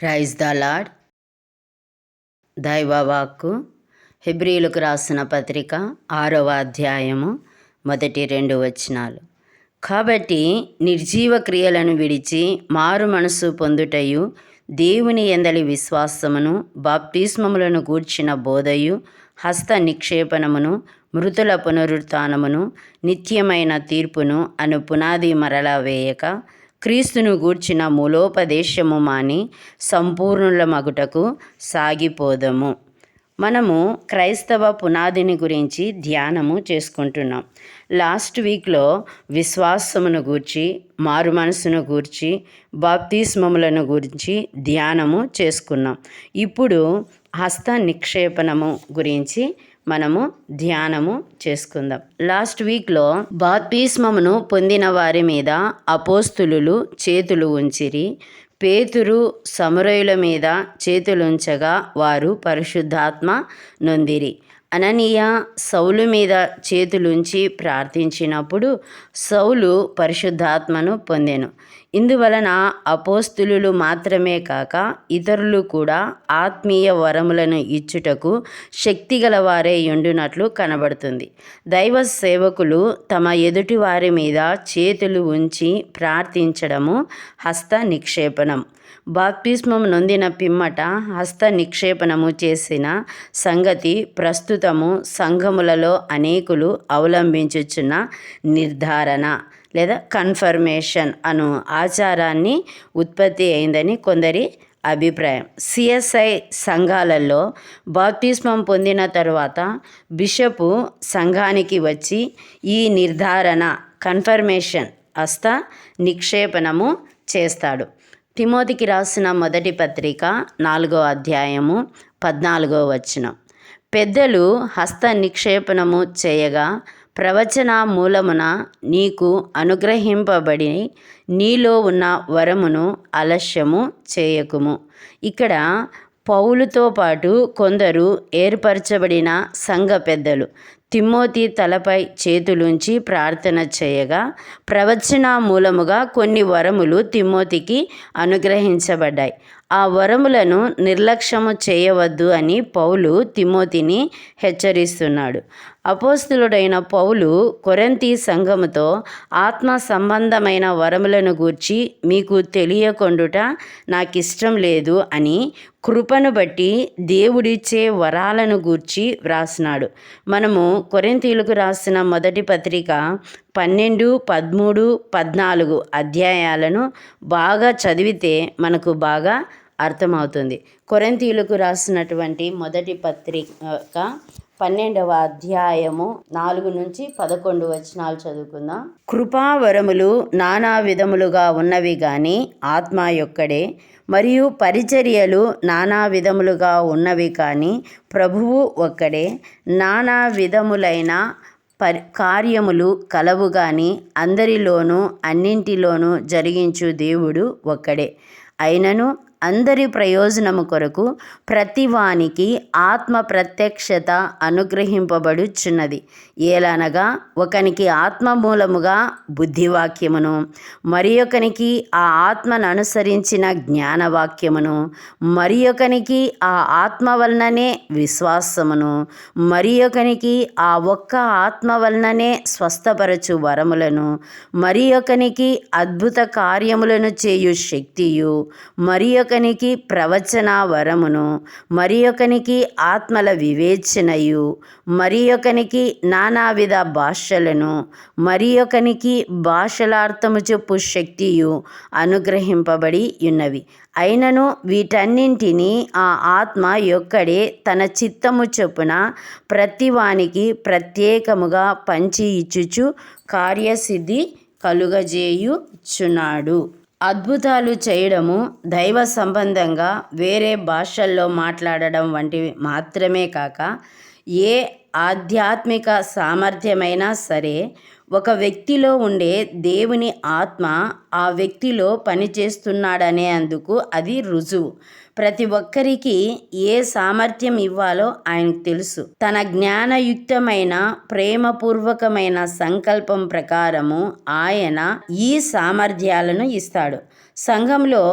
Praise the lord. దైవవాక్కు హెబ్రీయులకు రాసిన పత్రిక 6వ అధ్యాయము 1-2 వచనాలు. కాబట్టి నిర్జీవ క్రియలను విడిచి మారు మనసు పొందుటయు, దేవుని యందలి విశ్వాసమును, బాప్తిస్మములను గూర్చిన బోధయు, హస్త నిక్షేపణమును, మృతుల పునరుత్థానమును, నిత్యమైన తీర్పును అను పునాది మరలా వేయక, క్రీస్తును గూర్చిన మూలోపదేశము మాని సంపూర్ణుల మగుటకు సాగిపోదము. మనము క్రైస్తవ పునాదిని గురించి ధ్యానము చేసుకుంటున్నాం. లాస్ట్ వీక్లో విశ్వాసమును గూర్చి, మారు మనసును గూర్చి, బాప్తిస్మములను గురించి ధ్యానము చేసుకున్నాం. ఇప్పుడు హస్త నిక్షేపణము గురించి మనము ధ్యానము చేసుకుందాం. లాస్ట్ వీక్లో బాప్తిస్మమును పొందిన వారి మీద అపోస్తులు చేతులు ఉంచిరి. పేతురు సమరయుల మీద చేతులుంచగా వారు పరిశుద్ధాత్మ నొందిరి. అననీయ సౌలు మీద చేతులుంచి ప్రార్థించినప్పుడు సౌలు పరిశుద్ధాత్మను పొందెను. ఇందువలన అపోస్తులు మాత్రమే కాక ఇతరులు కూడా ఆత్మీయ వరములను ఇచ్చుటకు శక్తిగల వారే ఉండునట్లు కనబడుతుంది. దైవ సేవకులు తమ ఎదుటి వారి మీద చేతులు ఉంచి ప్రార్థించడము హస్త నిక్షేపణం. బాప్తిస్మము నొందిన పిమ్మట హస్త నిక్షేపణము చేసిన సంగతి ప్రస్తుతము సంఘములలో అనేకులు అవలంబించుచున్న నిర్ధారణ లేదా కన్ఫర్మేషన్ అను ఆచారాన్ని ఉత్పత్తి అయిందని కొందరి అభిప్రాయం. సిఎస్ఐ సంఘాలలో బాప్తిస్మం పొందిన తరువాత బిషపు సంఘానికి వచ్చి ఈ నిర్ధారణ కన్ఫర్మేషన్ హస్త నిక్షేపణము చేస్తాడు. తిమోతికి రాసిన మొదటి పత్రిక 4వ అధ్యాయము 14వ వచనం. పెద్దలు హస్త నిక్షేపణము చేయగా ప్రవచన మూలమున నీకు అనుగ్రహింపబడి నీలో ఉన్న వరమును ఆలస్యము చేయకుము. ఇక్కడ పౌలుతో పాటు కొందరు ఏర్పరచబడిన సంఘ పెద్దలు తిమోతి తలపై చేతులుంచి ప్రార్థన చేయగా ప్రవచన మూలముగా కొన్ని వరములు తిమోతికి అనుగ్రహించబడ్డాయి. ఆ వరములను నిర్లక్ష్యము చేయవద్దు అని పౌలు తిమోతిని హెచ్చరిస్తున్నాడు. అపోస్తులుడైన పౌలు కొరింథీ సంఘముతో ఆత్మ సంబంధమైన వరములను గూర్చి మీకు తెలియకొండుట నాకిష్టం లేదు అని కృపను బట్టి దేవుడిచ్చే వరాలను గూర్చి వ్రాసినాడు. మనము కొరింథీయులకు రాసిన మొదటి పత్రిక 12, 13, 14 అధ్యాయాలను బాగా చదివితే మనకు బాగా అర్థమవుతుంది. కొరింథీయులకు రాసినటువంటి మొదటి పత్రిక 12వ అధ్యాయము 4-11 వచనాలు చదువుకుందాం. కృపావరములు నానా విధములుగా ఉన్నవి గాని ఆత్మ యొక్కడే, మరియు పరిచర్యలు నానా విధములుగా ఉన్నవి కానీ ప్రభువు ఒక్కడే. నానా విధములైన కార్యములు కలవు గాని అందరిలోనూ అన్నింటిలోనూ జరిగించు దేవుడు ఒక్కడే. అయినను అందరి ప్రయోజనము కొరకు ప్రతివానికి ఆత్మ ప్రత్యక్షత అనుగ్రహింపబడుచున్నది. ఏలనగా ఒకనికి ఆత్మ మూలముగా బుద్ధివాక్యమును, మరి ఒకనికి ఆ ఆత్మను అనుసరించిన జ్ఞానవాక్యమును, మరి ఒకనికి ఆ ఆత్మ వలననే విశ్వాసమును, మరి ఒకనికి ఆ ఒక్క ఆత్మ వలననే స్వస్థపరచు వరములను, మరి ఒకనికి అద్భుత కార్యములను చేయు శక్తియు, మరి ఒకనికి ప్రవచన వరమును, మరి ఒకనికి ఆత్మల వివేచనయు, మరి ఒకనికి నానావిధ భాషలను, మరి ఒకనికి భాషలార్థము చెప్పు శక్తియు అనుగ్రహింపబడి ఉన్నవి. అయినను వీటన్నింటినీ ఆ ఆత్మ యొక్కడే తన చిత్తము చొప్పున ప్రతివానికి ప్రత్యేకముగా పంచి ఇచ్చుచు కార్యసిద్ధి కలుగజేయుచున్నాడు. అద్భుతాలు చేయడము, దైవ సంబంధంగా వేరే భాషల్లో మాట్లాడడం వంటివి మాత్రమే కాక ఏ ఆధ్యాత్మిక సామర్థ్యమైనా సరే ఒక వ్యక్తిలో ఉండే దేవుని ఆత్మ ఆ వ్యక్తిలో పనిచేస్తున్నాడనే అందుకు అది రుజువు. ప్రతి ఒక్కరికి ఏ సామర్థ్యం ఇవ్వాలో ఆయనకు తెలుసు. తన జ్ఞానయుక్తమైన ప్రేమపూర్వకమైన సంకల్పం ప్రకారము ఆయన ఈ సామర్థ్యాలను ఇస్తాడు. సంఘంలో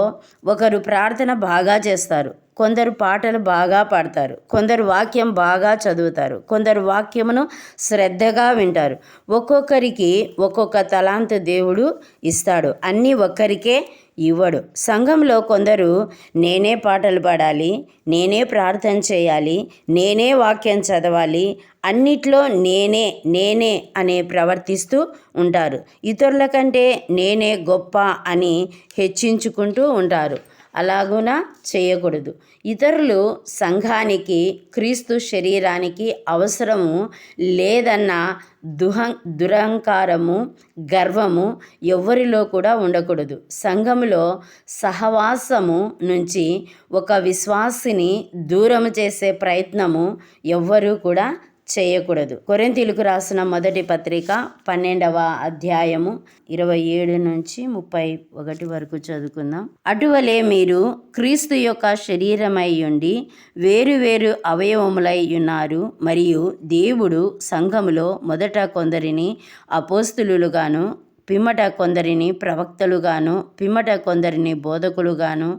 ఒకరు ప్రార్థన బాగా చేస్తారు, కొందరు పాటలు బాగా పాడతారు, కొందరు వాక్యం బాగా చదువుతారు, కొందరు వాక్యమును శ్రద్ధగా వింటారు. ఒక్కొక్కరికి ఒక్కొక్క తలాంతు దేవుడు ఇస్తాడు, అన్నీ ఒక్కరికే ఇవ్వడు. సంఘంలో కొందరు నేనే పాటలు పాడాలి, నేనే ప్రార్థన చేయాలి, నేనే వాక్యం చదవాలి, అన్నిట్లో నేనే నేనే అని ప్రవర్తిస్తూ ఉంటారు. ఇతరుల కంటే నేనే గొప్ప అని హెచ్చించుకుంటూ ఉంటారు. అలాగున చేయకూడదు. ఇతరులు సంఘానికి, క్రీస్తు శరీరానికి అవసరము లేదన్న దురహంకారము, గర్వము ఎవరిలో కూడా ఉండకూడదు. సంఘములో సహవాసము నుంచి ఒక విశ్వాసిని దూరం చేసే ప్రయత్నము ఎవ్వరూ కూడా చేయకూడదు. కొరింథీయులకు రాసిన మొదటి పత్రిక 12వ అధ్యాయము 27 నుంచి 31 వరకు చదువుకుందాం. అటువలే మీరు క్రీస్తు యొక్క శరీరమై ఉండి వేరు అవయవములై ఉన్నారు. మరియు దేవుడు సంఘములో మొదట కొందరిని అపోస్తలులుగాను, పిమ్మట కొందరిని ప్రవక్తలుగాను, పిమ్మట కొందరిని బోధకులుగాను,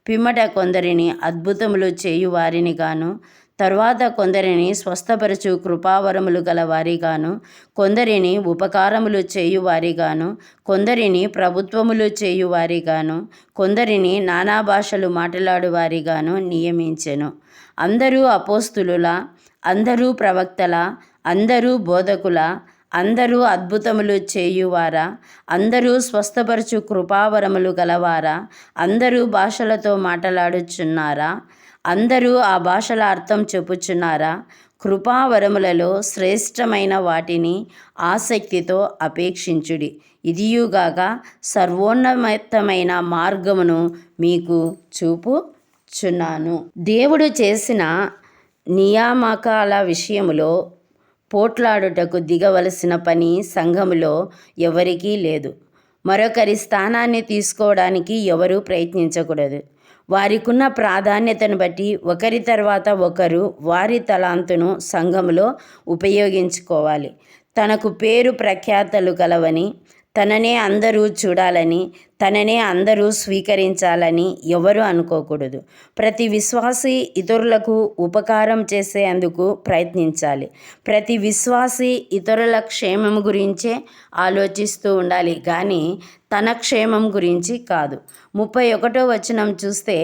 పిమ్మట కొందరిని అద్భుతములు చేయువారిని గాను, తరువాత కొందరిని స్వస్థపరచు కృపావరములు గల వారిగాను, కొందరిని ఉపకారములు చేయువారిగాను, కొందరిని ప్రభుత్వములు చేయువారిగాను, కొందరిని నానా భాషలు మాట్లాడువారిగాను నియమించెను. అందరూ అపోస్తులుల, అందరూ ప్రవక్తల, అందరూ బోధకుల, అందరూ అద్భుతములు చేయువారా, అందరూ స్వస్థపరచు కృపావరములు గలవారా, అందరూ భాషలతో మాట్లాడుచున్నారా, అందరూ ఆ భాషల అర్థం చెప్పుచున్నారా? కృపావరములలో శ్రేష్టమైన వాటిని ఆసక్తితో అపేక్షించుడి. ఇదియుగాక సర్వోన్నతమైన మార్గమును మీకు చూపుచున్నాను. దేవుడు చేసిన నియామకాల విషయములో పోట్లాడుటకు దిగవలసిన పని సంఘములో ఎవరికీ లేదు. మరొకరి స్థానాన్ని తీసుకోవడానికి ఎవరూ ప్రయత్నించకూడదు. వారికున్న ప్రాధాన్యతను బట్టి ఒకరి తర్వాత ఒకరు వారి తలాంతును సంఘములో ఉపయోగించుకోవాలి. తనకు పేరు ప్రఖ్యాతలు కలవని, తననే అందరూ చూడాలని, తననే అందరూ స్వీకరించాలని ఎవరు అనుకోకూడదు. ప్రతి విశ్వాసి ఇతరులకు ఉపకారం చేసేందుకు ప్రయత్నించాలి. ప్రతి విశ్వాసి ఇతరుల క్షేమం గురించే ఆలోచిస్తూ ఉండాలి, కానీ తన క్షేమం గురించి కాదు. 31వ వచనం చూస్తే,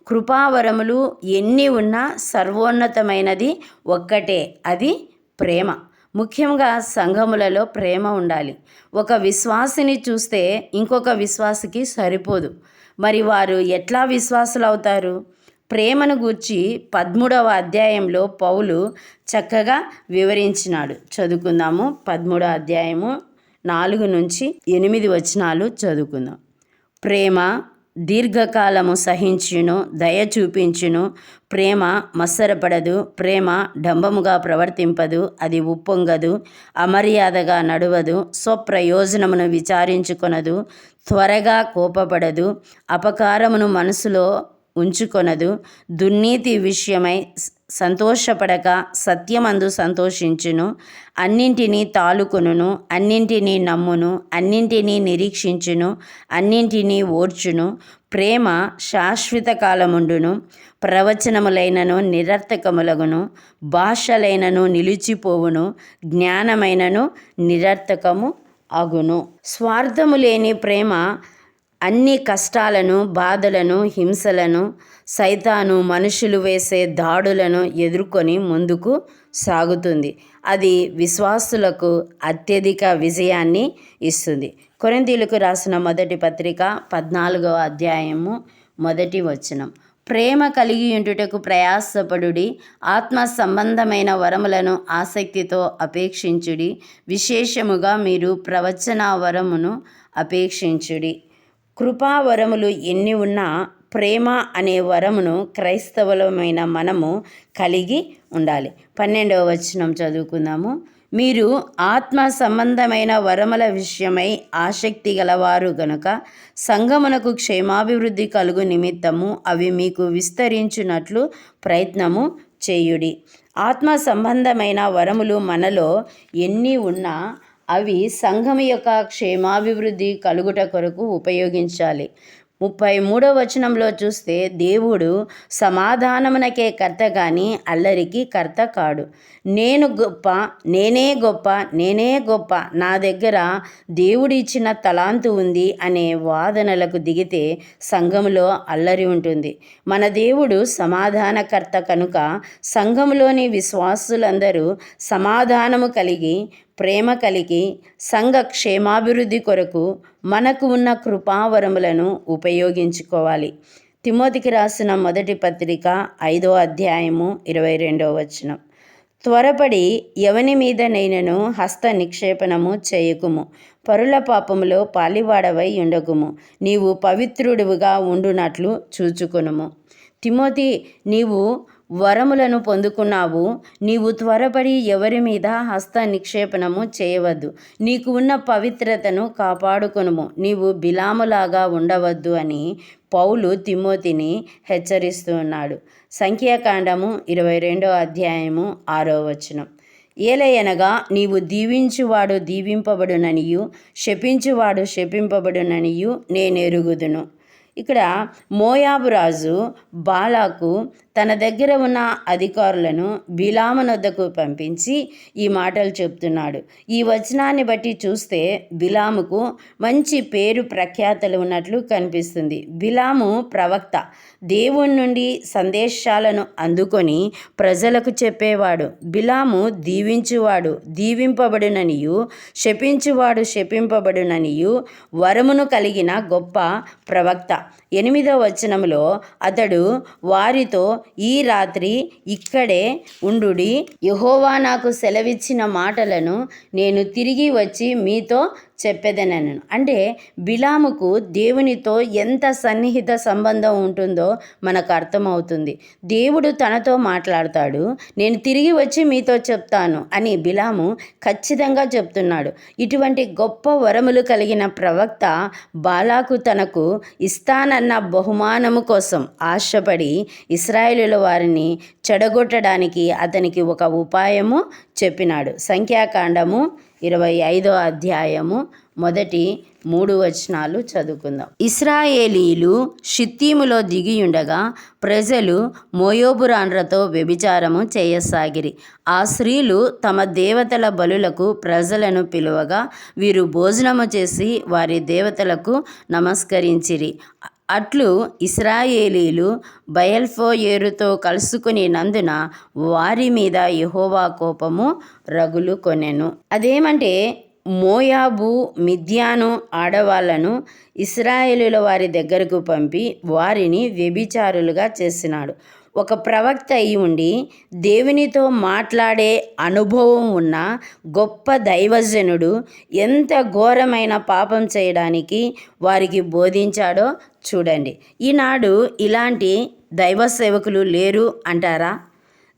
కృపావరములు ఎన్ని ఉన్నా సర్వోన్నతమైనది ఒక్కటే, అది ప్రేమ. ముఖ్యంగా సంఘములలో ప్రేమ ఉండాలి. ఒక విశ్వాసిని చూస్తే ఇంకొక విశ్వాసికి సరిపోదు. మరి వారు ఎట్లా విశ్వాసులు అవుతారు? ప్రేమను గూర్చి 13వ అధ్యాయంలో పౌలు చక్కగా వివరించినాడు. చదువుకుందాము. 13వ అధ్యాయము 4 నుంచి 8 వచనాలు చదువుకుందాం. ప్రేమ దీర్ఘకాలము సహించును, దయ చూపించును. ప్రేమ మత్సరపడదు, ప్రేమ డంబముగా ప్రవర్తింపదు, అది ఉప్పొంగదు, అమర్యాదగా నడవదు, స్వప్రయోజనమును విచారించుకొనదు, త్వరగా కోపపడదు, అపకారమును మనసులో ఉంచుకొనదు, దుర్నీతి విషయమై సంతోషపడక సత్యమందు సంతోషించును, అన్నింటినీ తాలుకొనును, అన్నింటినీ నమ్మును, అన్నింటినీ నిరీక్షించును, అన్నింటినీ ఓర్చును. ప్రేమ శాశ్వత కాలముండును. ప్రవచనములైనను నిరర్థకములగును, భాషలైనను నిలిచిపోవును, జ్ఞానమైనను నిరర్థకము అగును. స్వార్థము లేని ప్రేమ అన్ని కష్టాలను, బాధలను, హింసలను, సైతాను మనుషులు వేసే దాడులను ఎదుర్కొని ముందుకు సాగుతుంది. అది విశ్వాసులకు అత్యధిక విజయాన్ని ఇస్తుంది. కొరింథీయులకు రాసిన మొదటి పత్రిక 14వ అధ్యాయము 1వ వచనం. ప్రేమ కలిగి ఉండుటకు ప్రయాసపడుడి, ఆత్మ సంబంధమైన వరములను ఆసక్తితో అపేక్షించుడి, విశేషముగా మీరు ప్రవచన వరమును అపేక్షించుడి. కృపావరములు ఎన్ని ఉన్నా ప్రేమ అనే వరమును క్రైస్తవులమైన మనము కలిగి ఉండాలి. 12వ వచనం చదువుకుందాము. మీరు ఆత్మ సంబంధమైన వరముల విషయమై ఆసక్తి గలవారు గనుక సంఘమునకు క్షేమాభివృద్ధి కలుగు నిమిత్తము అవి మీకు విస్తరించున్నట్లు ప్రయత్నము చేయుడి. ఆత్మ సంబంధమైన వరములు మనలో ఎన్ని ఉన్నా అవి సంఘం యొక్క క్షేమాభివృద్ధి కలుగుట కొరకు ఉపయోగించాలి. 33వ వచనంలో చూస్తే దేవుడు సమాధానమునకే కర్త కానీ అల్లరికి కర్త కాడు. నేను గొప్ప, నేనే గొప్ప, నేనే గొప్ప, నా దగ్గర దేవుడు ఇచ్చిన తలాంతు ఉంది అనే వాదనలకు దిగితే సంఘములో అల్లరి ఉంటుంది. మన దేవుడు సమాధానకర్త కనుక సంఘములోని విశ్వాసులందరూ సమాధానము కలిగి, ప్రేమ కలిగి, సంఘ క్షేమాభివృద్ధి కొరకు మనకు ఉన్న కృపావరములను ఉపయోగించుకోవాలి. తిమోతికి రాసిన మొదటి పత్రిక 5వ అధ్యాయము 22వ వచనం. త్వరపడి ఎవని మీదనైనను హస్త నిక్షేపణము చేయకుము, పరుల పాపములో పాలివాడవై ఉండకుము, నీవు పవిత్రుడివిగా ఉండునట్లు చూచుకొనుము. తిమోతి, నీవు వరములను పొందుకున్నావు, నీవు త్వరపడి ఎవరి మీద హస్త నిక్షేపణము చేయవద్దు, నీకు ఉన్న పవిత్రతను కాపాడుకొనుము, నీవు బిలాములాగా ఉండవద్దు అని పౌలు తిమోతిని హెచ్చరిస్తూ ఉన్నాడు. సంఖ్యాకాండము 22వ అధ్యాయము 6వ వచనం. ఏలయనగా నీవు దీవించువాడు దీవింపబడుననియు, శపించువాడు శపింపబడుననియు నేనెరుగుదును. ఇక్కడ మోయాబు రాజు బాలాకు తన దగ్గర ఉన్న అధికారులను బిలామునొద్దకు పంపించి ఈ మాటలు చెప్తున్నాడు. ఈ వచనాన్ని బట్టి చూస్తే బిలాముకు మంచి పేరు ప్రఖ్యాతలు ఉన్నట్లు కనిపిస్తుంది. బిలాము ప్రవక్త, దేవుని నుండి సందేశాలను అందుకొని ప్రజలకు చెప్పేవాడు. బిలాము దీవించువాడు దీవింపబడుననియు, శపించువాడు శపింపబడుననియు వరమును కలిగిన గొప్ప ప్రవక్త. 8వ వచనంలో అతడు వారితో, ఈ రాత్రి ఇక్కడే ఉండుడి, యెహోవా నాకు సెలవిచ్చిన మాటలను నేను తిరిగి వచ్చి మీతో చెప్పేదనను. అంటే బిలాముకు దేవునితో ఎంత సన్నిహిత సంబంధం ఉంటుందో మనకు అర్థమవుతుంది. దేవుడు తనతో మాట్లాడతాడు, నేను తిరిగి వచ్చి మీతో చెప్తాను అని బిలాము ఖచ్చితంగా చెప్తున్నాడు. ఇటువంటి గొప్ప వరములు కలిగిన ప్రవక్త బాలాకు తనకు ఇస్తానన్న బహుమానము కోసం ఆశపడి ఇశ్రాయేలుల వారిని చెడగొట్టడానికి అతనికి ఒక ఉపాయము చెప్పినాడు. సంఖ్యాకాండము 25వ అధ్యాయము మొదటి 3 వచనాలు చదువుకుందాం. ఇశ్రాయేలీలు షిత్తీములో దిగియుండగా ప్రజలు మోయోబురాండ్రతో వ్యభిచారము చేయసాగిరి. ఆ స్త్రీలు తమ దేవతల బలులకు ప్రజలను పిలువగా వీరు భోజనము చేసి వారి దేవతలకు నమస్కరించిరి. అట్లు ఇశ్రాయేలీలు బయల్ఫోయేరుతో కలుసుకునినందున వారి మీద యెహోవా కోపము రగులు కొనెను. అదేమంటే మోయాబు, మిద్యాను ఆడవాళ్లను ఇశ్రాయేలుల వారి దగ్గరకు పంపి వారిని వ్యభిచారులుగా చేసినాడు. ఒక ప్రవక్త అయి ఉండి దేవునితో మాట్లాడే అనుభవం ఉన్న గొప్ప దైవజనుడు ఎంత ఘోరమైన పాపం చేయడానికి వారికి బోధించాడో చూడండి. ఈనాడు ఇలాంటి దైవ సేవకులు లేరు అంటారా?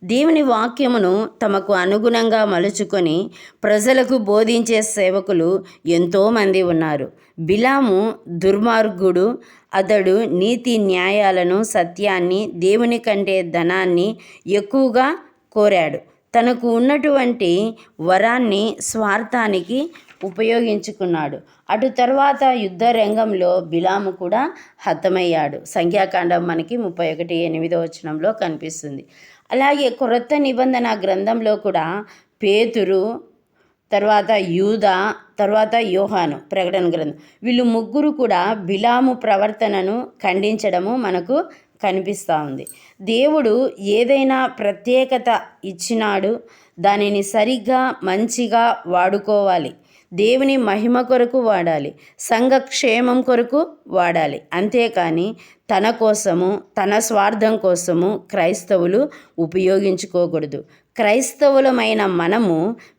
దేవుని వాక్యమును తమకు అనుగుణంగా మలుచుకొని ప్రజలకు బోధించే సేవకులు ఎంతోమంది ఉన్నారు. బిలాము దుర్మార్గుడు. అతడు నీతి న్యాయాలను, సత్యాన్ని, దేవుని కంటే ధనాన్ని ఎక్కువగా కోరాడు. తనకు ఉన్నటువంటి వరాన్ని స్వార్థానికి ఉపయోగించుకున్నాడు. అటు తర్వాత యుద్ధ రంగంలో బిలాము కూడా హతమయ్యాడు. సంఖ్యాకాండం మనకి 31:8 వచనంలో కనిపిస్తుంది. అలాగే క్రొత్త నిబంధన గ్రంథంలో కూడా పేతురు, తర్వాత యూదా, తర్వాత యోహాను ప్రకటన గ్రంథం, వీళ్ళు ముగ్గురు కూడా బిలాము ప్రవర్తనను ఖండించడము మనకు కనిపిస్తూ ఉంది. దేవుడు ఏదైనా ప్రత్యేకత ఇచ్చినాడు, దానిని సరిగ్గా మంచిగా వాడుకోవాలి. దేవుని మహిమ కొరకు వాడాలి, సంఘ క్షేమం కొరకు వాడాలి. అంతేకాని తన కోసము, తన స్వార్థం కోసము క్రైస్తవులు ఉపయోగించుకోకూడదు. క్రైస్తవులమైన మనము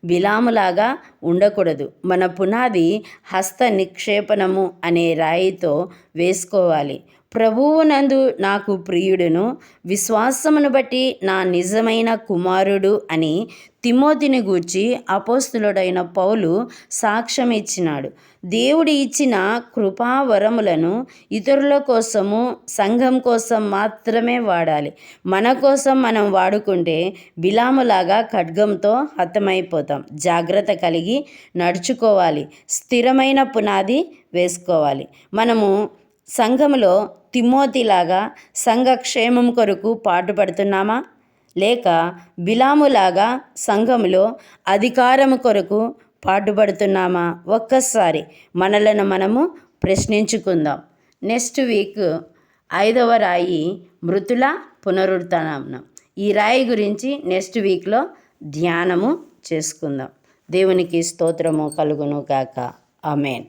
బిలాములాగా ఉండకూడదు. మన పునాది హస్త నిక్షేపణము అనే రాయితో వేసుకోవాలి. ప్రభువునందు నాకు ప్రియుడును, విశ్వాసమును బట్టి నా నిజమైన కుమారుడు అని తిమోతిని గూర్చి అపోస్తులుడైన పౌలు సాక్ష్యం ఇచ్చినాడు. దేవుడు ఇచ్చిన కృపావరములను ఇతరుల కోసము, సంఘం కోసం మాత్రమే వాడాలి. మన కోసం మనం వాడుకుంటే బిలాములాగా ఖడ్గంతో హతమైపోతాం. జాగ్రత్త కలిగి నడుచుకోవాలి. స్థిరమైన పునాది వేసుకోవాలి. మనము సంఘములో తిమోతిలాగా సంఘక్షేమం కొరకు పాటుపడుతున్నామా? లేక బిలాములాగా సంఘములో అధికారము కొరకు పాటుపడుతున్నామా? ఒక్కసారి మనలను మనము ప్రశ్నించుకుందాం. నెక్స్ట్ వీక్ 5వ రాయి మృతుల పునరుత్థానం. ఈ రాయి గురించి నెక్స్ట్ వీక్లో ధ్యానము చేసుకుందాం. దేవునికి స్తోత్రము కలుగును గాక. ఆమేన్.